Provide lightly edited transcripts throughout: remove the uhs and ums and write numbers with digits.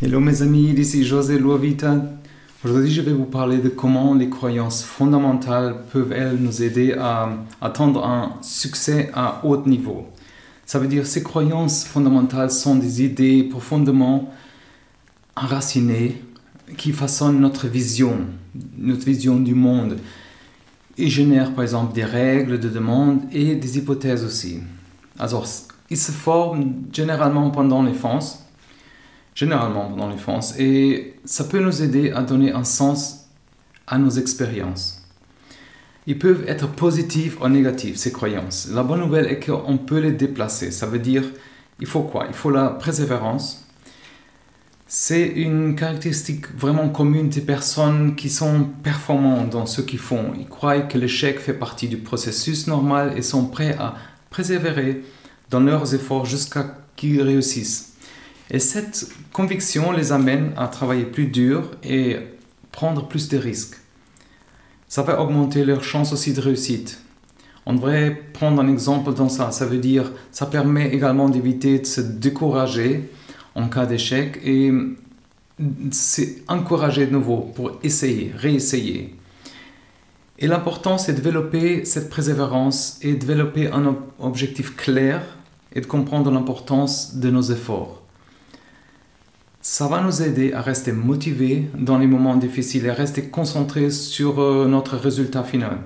Hello mes amis, ici José Luavita. Aujourd'hui je vais vous parler de comment les croyances fondamentales peuvent elles nous aider à atteindre un succès à haut niveau. Ça veut dire ces croyances fondamentales sont des idées profondément enracinées qui façonnent notre vision du monde et génèrent par exemple des règles de demande et des hypothèses aussi. Alors, ils se forment généralement pendant l'enfance et ça peut nous aider à donner un sens à nos expériences. Ils peuvent être positifs ou négatifs, ces croyances. La bonne nouvelle est qu'on peut les déplacer. Ça veut dire, il faut quoi? Il faut la persévérance. C'est une caractéristique vraiment commune des personnes qui sont performantes dans ce qu'ils font. Ils croient que l'échec fait partie du processus normal et sont prêts à persévérer dans leurs efforts jusqu'à qu'ils réussissent. Et cette conviction les amène à travailler plus dur et prendre plus de risques. Ça va augmenter leurs chances aussi de réussite. On devrait prendre un exemple dans ça. Ça veut dire, ça permet également d'éviter de se décourager en cas d'échec et c'est encourager de nouveau pour essayer, réessayer. Et l'important, c'est de développer cette persévérance et développer un objectif clair et de comprendre l'importance de nos efforts. Ça va nous aider à rester motivés dans les moments difficiles et à rester concentrés sur notre résultat final.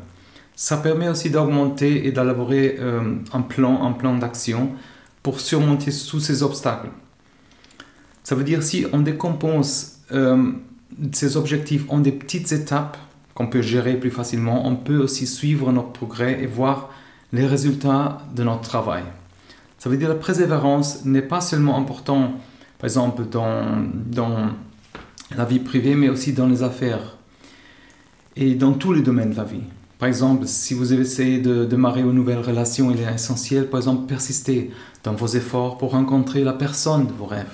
Ça permet aussi d'augmenter et d'élaborer un plan d'action pour surmonter tous ces obstacles. Ça veut dire si on décompose ces objectifs en des petites étapes qu'on peut gérer plus facilement, on peut aussi suivre notre progrès et voir les résultats de notre travail. Ça veut dire que la persévérance n'est pas seulement importante, par exemple dans la vie privée, mais aussi dans les affaires et dans tous les domaines de la vie. Par exemple, si vous essayez de démarrer une nouvelle relation, il est essentiel, par exemple, persister dans vos efforts pour rencontrer la personne de vos rêves.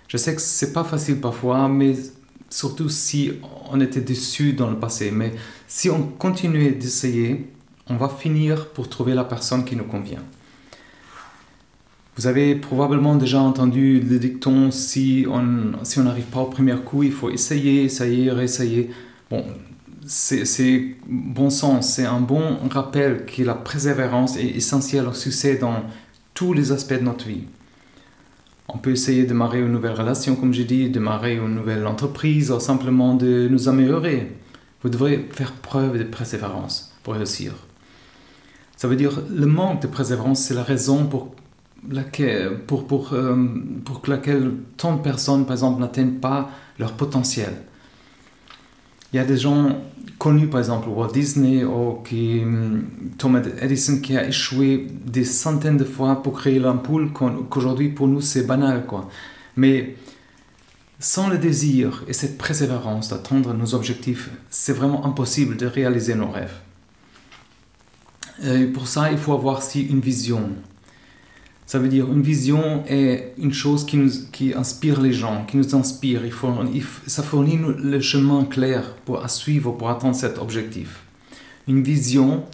Je sais que ce n'est pas facile parfois, mais surtout si on était déçu dans le passé. Mais si on continue d'essayer, on va finir pour trouver la personne qui nous convient. Vous avez probablement déjà entendu le dicton si on n'arrive pas au premier coup, il faut essayer, réessayer. Bon, c'est bon sens, c'est un bon rappel que la persévérance est essentielle au succès dans tous les aspects de notre vie. On peut essayer de démarrer une nouvelle relation, comme j'ai dit, démarrer une nouvelle entreprise, ou simplement de nous améliorer. Vous devrez faire preuve de persévérance pour réussir. Ça veut dire le manque de persévérance, c'est la raison pour laquelle tant de personnes, par exemple, n'atteignent pas leur potentiel. Il y a des gens connus, par exemple, Walt Disney ou Thomas Edison, qui a échoué des centaines de fois pour créer l'ampoule, qu'aujourd'hui, pour nous, c'est banal, quoi. Mais sans le désir et cette persévérance d'atteindre nos objectifs, c'est vraiment impossible de réaliser nos rêves. Et pour ça, il faut avoir aussi une vision. Ça veut dire une vision est une chose qui inspire les gens, qui nous inspire. Ça fournit le chemin clair à suivre pour atteindre cet objectif. Une vision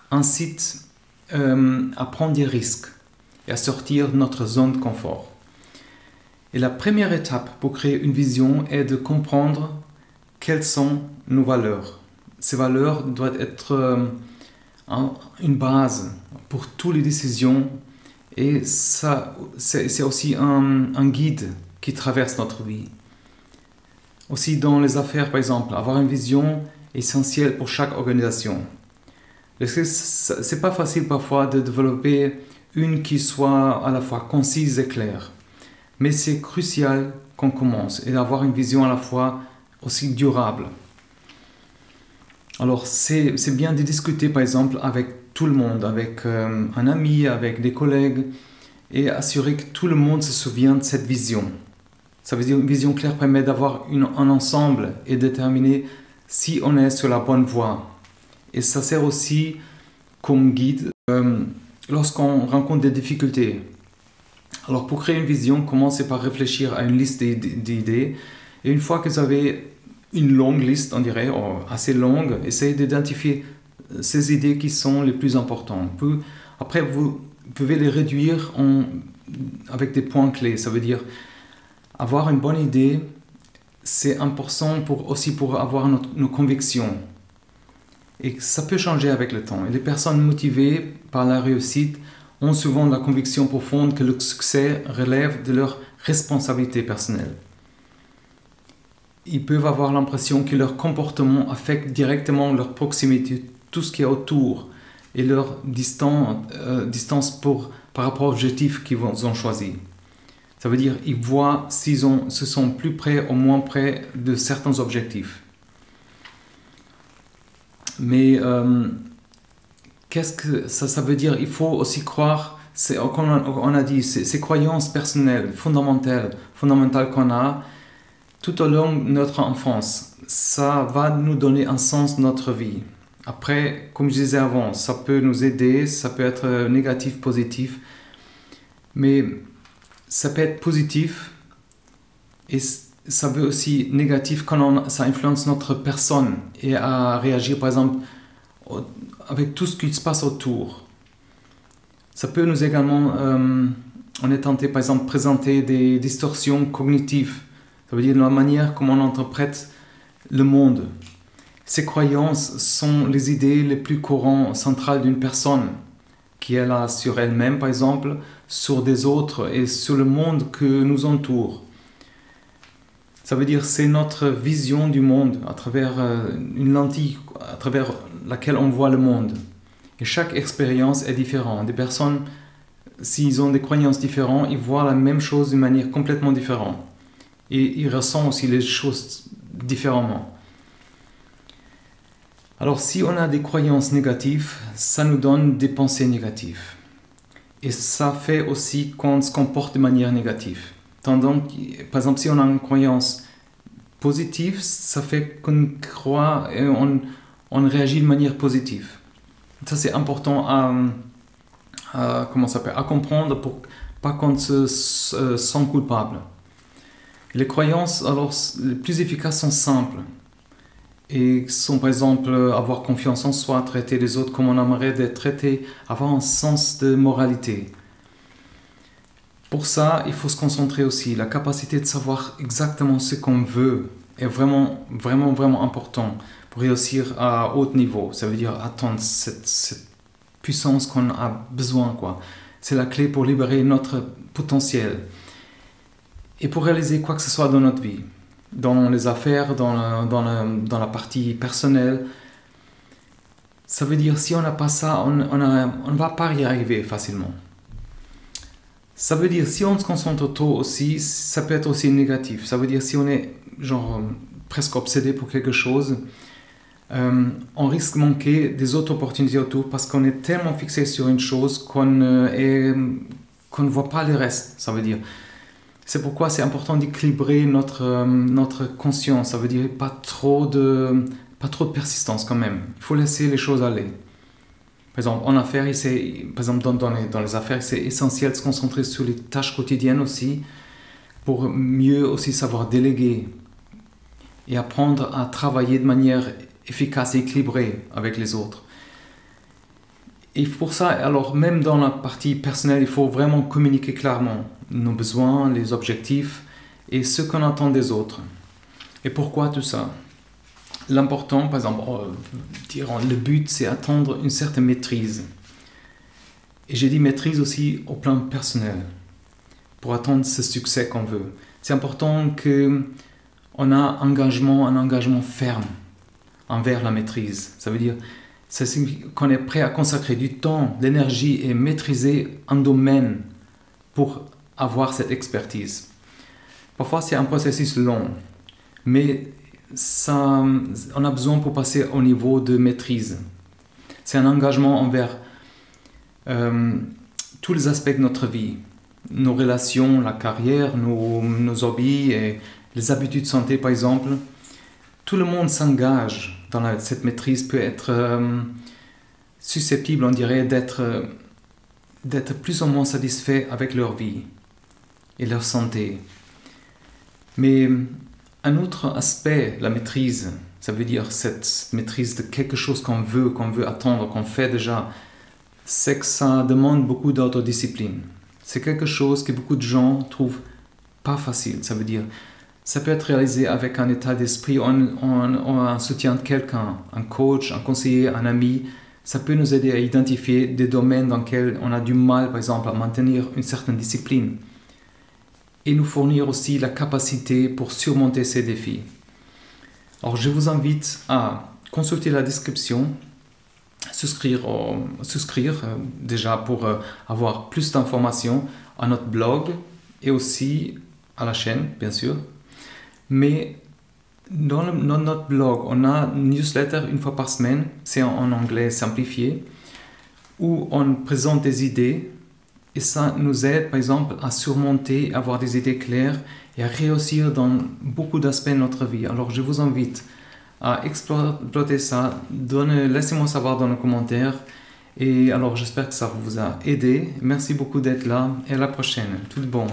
incite à prendre des risques et à sortir de notre zone de confort. Et la première étape pour créer une vision est de comprendre quelles sont nos valeurs. Ces valeurs doivent être une base pour toutes les décisions. Et ça, c'est aussi un guide qui traverse notre vie. Aussi dans les affaires, par exemple, avoir une vision essentielle pour chaque organisation. C'est pas facile parfois de développer une qui soit à la fois concise et claire. Mais c'est crucial qu'on commence et d'avoir une vision à la fois aussi durable. Alors c'est bien de discuter par exemple avec tout le monde, avec un ami, avec des collègues et assurer que tout le monde se souvient de cette vision. Ça veut dire une vision claire permet d'avoir un ensemble et déterminer si on est sur la bonne voie. Et ça sert aussi comme guide lorsqu'on rencontre des difficultés. Alors pour créer une vision, commencez par réfléchir à une liste d'idées et une fois que vous avez une longue liste, on dirait, assez longue, essayez d'identifier ces idées qui sont les plus importantes. Après, vous pouvez les réduire avec des points clés. Ça veut dire Avoir une bonne idée, c'est important aussi pour avoir nos convictions. Et ça peut changer avec le temps. Et les personnes motivées par la réussite ont souvent la conviction profonde que le succès relève de leur responsabilité personnelle. Ils peuvent avoir l'impression que leur comportement affecte directement leur proximité, tout ce qui est autour, et leur distance par rapport aux objectifs qu'ils ont choisis. Ça veut dire qu'ils voient s'ils se sont plus près ou moins près de certains objectifs. Mais qu'est-ce que ça veut dire? Il faut aussi croire, comme on a dit, ces croyances personnelles, fondamentales qu'on a tout au long de notre enfance. Ça va nous donner un sens de notre vie. Après, comme je disais avant, ça peut nous aider, ça peut être négatif, positif, mais ça peut être positif et ça veut aussi négatif quand ça influence notre personne et à réagir par exemple avec tout ce qui se passe autour. Ça peut nous également, on est tenté par exemple présenter des distorsions cognitives, ça veut dire la manière comment on interprète le monde. Ces croyances sont les idées les plus courantes, centrales d'une personne qui est là sur elle-même par exemple, sur des autres et sur le monde que nous entoure. Ça veut dire c'est notre vision du monde à travers une lentille à travers laquelle on voit le monde. Et chaque expérience est différente. Des personnes, s'ils ont des croyances différentes, ils voient la même chose d'une manière complètement différente. Et ils ressentent aussi les choses différemment. Alors si on a des croyances négatives, ça nous donne des pensées négatives. Et ça fait aussi qu'on se comporte de manière négative. Tandis, par exemple, si on a une croyance positive, ça fait qu'on croit et on réagit de manière positive. Ça c'est important à comprendre pour pas qu'on se sente coupable. Les croyances alors les plus efficaces sont simples et sont par exemple avoir confiance en soi, traiter les autres comme on aimerait d'être traité, avoir un sens de moralité. Pour ça, il faut se concentrer aussi. La capacité de savoir exactement ce qu'on veut est vraiment, vraiment, vraiment important pour réussir à haut niveau. Ça veut dire atteindre cette puissance qu'on a besoin, quoi. C'est la clé pour libérer notre potentiel et pour réaliser quoi que ce soit dans notre vie, dans les affaires, dans la partie personnelle. Ça veut dire si on n'a pas ça, on ne va pas y arriver facilement. Ça veut dire si on se concentre trop aussi, ça peut être aussi négatif. Ça veut dire si on est presque obsédé pour quelque chose, on risque de manquer des autres opportunités autour parce qu'on est tellement fixé sur une chose qu'on ne voit pas le reste. Ça veut dire. C'est pourquoi c'est important d'équilibrer notre conscience. Ça veut dire pas trop de persistance quand même. Il faut laisser les choses aller. Par exemple, en affaires, dans les affaires, c'est essentiel de se concentrer sur les tâches quotidiennes aussi, pour mieux aussi savoir déléguer et apprendre à travailler de manière efficace et équilibrée avec les autres. Et pour ça, alors même dans la partie personnelle, il faut vraiment communiquer clairement nos besoins, les objectifs et ce qu'on attend des autres. Et pourquoi tout ça? L'important, par exemple, le but, c'est atteindre une certaine maîtrise. Et j'ai dit maîtrise aussi au plan personnel, pour atteindre ce succès qu'on veut. C'est important qu'on a un engagement ferme envers la maîtrise. Ça veut dire qu'on est prêt à consacrer du temps, de l'énergie et maîtriser un domaine pour avoir cette expertise. Parfois, c'est un processus long, mais on a besoin pour passer au niveau de maîtrise. C'est un engagement envers tous les aspects de notre vie, nos relations, la carrière, nos hobbies et les habitudes de santé par exemple. Tout le monde s'engage dans cette maîtrise, peut être susceptible, on dirait, d'être plus ou moins satisfait avec leur vie et leur santé. Mais un autre aspect, la maîtrise, ça veut dire cette maîtrise de quelque chose qu'on veut attendre, qu'on fait déjà, c'est que ça demande beaucoup d'autodiscipline. C'est quelque chose que beaucoup de gens trouvent pas facile. Ça veut dire, ça peut être réalisé avec un état d'esprit, en soutien de quelqu'un, un coach, un conseiller, un ami. Ça peut nous aider à identifier des domaines dans lesquels on a du mal, par exemple, à maintenir une certaine discipline. Et nous fournir aussi la capacité pour surmonter ces défis. Alors, je vous invite à consulter la description, souscrire déjà pour avoir plus d'informations à notre blog et aussi à la chaîne, bien sûr. Mais dans notre blog, on a une newsletter une fois par semaine, c'est en anglais simplifié, où on présente des idées et ça nous aide par exemple à surmonter, à avoir des idées claires et à réussir dans beaucoup d'aspects de notre vie. Alors je vous invite à exploiter ça, laissez-moi savoir dans les commentaires et alors j'espère que ça vous a aidé. Merci beaucoup d'être là et à la prochaine. Tout bon.